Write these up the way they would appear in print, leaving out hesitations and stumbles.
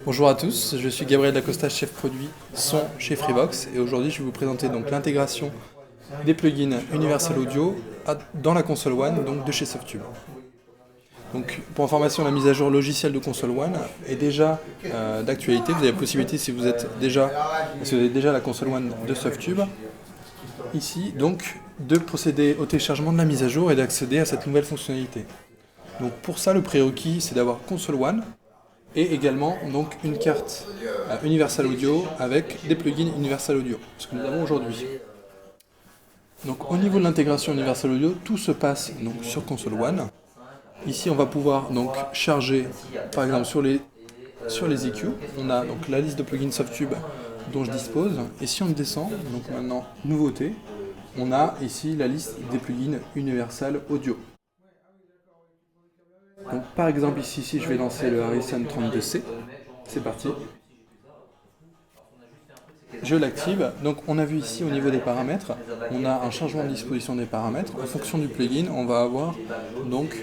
Bonjour à tous, je suis Gabriel Dacosta, chef produit son chez Freebox et aujourd'hui je vais vous présenter donc l'intégration des plugins Universal Audio dans la console One donc de chez Softube. Donc pour information, la mise à jour logicielle de console One est déjà d'actualité. Vous avez la possibilité, si vous avez déjà la console One de Softube, ici donc de procéder au téléchargement de la mise à jour et d'accéder à cette nouvelle fonctionnalité. Donc pour ça, le prérequis c'est d'avoir console One et également donc une carte Universal Audio avec des plugins Universal Audio, ce que nous avons aujourd'hui. Donc au niveau de l'intégration Universal Audio, tout se passe donc sur console One. Ici on va pouvoir donc charger par exemple sur les EQ, on a donc la liste de plugins Softube dont je dispose, et si on descend, donc maintenant nouveauté, on a ici la liste des plugins Universal Audio. Donc par exemple ici je vais lancer le Harrison 32C, c'est parti. Je l'active, donc on a vu ici au niveau des paramètres, on a un changement de disposition des paramètres. En fonction du plugin, on va avoir donc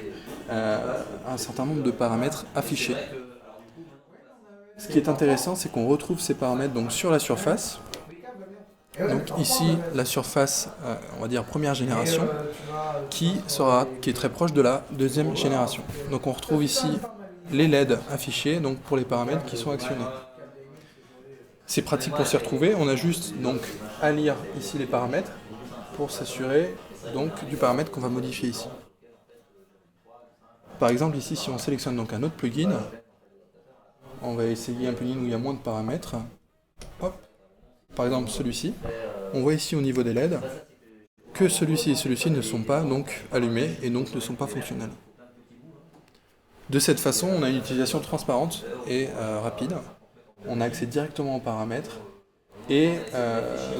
un certain nombre de paramètres affichés. Ce qui est intéressant, c'est qu'on retrouve ces paramètres donc sur la surface. Donc ici, la surface, on va dire première génération, qui est très proche de la deuxième génération. Donc on retrouve ici les LED affichés donc pour les paramètres qui sont actionnés. C'est pratique pour s'y retrouver, on a juste donc à lire ici les paramètres pour s'assurer donc du paramètre qu'on va modifier ici. Par exemple ici, si on sélectionne donc un autre plugin, on va essayer un plugin où il y a moins de paramètres. Hop. Par exemple celui-ci, on voit ici au niveau des LED que celui-ci et celui-ci ne sont pas donc allumés et donc ne sont pas fonctionnels. De cette façon, on a une utilisation transparente et rapide. On a accès directement aux paramètres et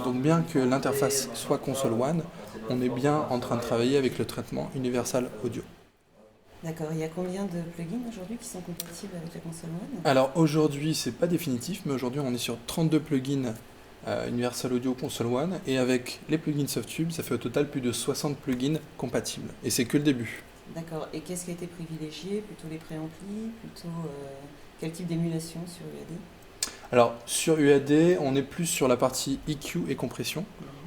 donc bien que l'interface soit console One, on est bien en train de travailler avec le traitement Universal Audio. D'accord, il y a combien de plugins aujourd'hui qui sont compatibles avec la console One? Alors aujourd'hui, c'est pas définitif, mais aujourd'hui on est sur 32 plugins Universal Audio Console One, et avec les plugins Softube, ça fait au total plus de 60 plugins compatibles, et c'est que le début. D'accord, et qu'est-ce qui a été privilégié? Plutôt les préamplis? Plutôt quel type d'émulation sur UAD? Alors sur UAD, on est plus sur la partie EQ et compression.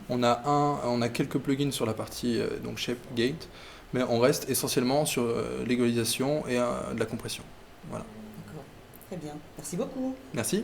On a quelques plugins sur la partie donc Shape Gate, mais on reste essentiellement sur l'égalisation et de la compression. Voilà. D'accord, très bien. Merci beaucoup. Merci.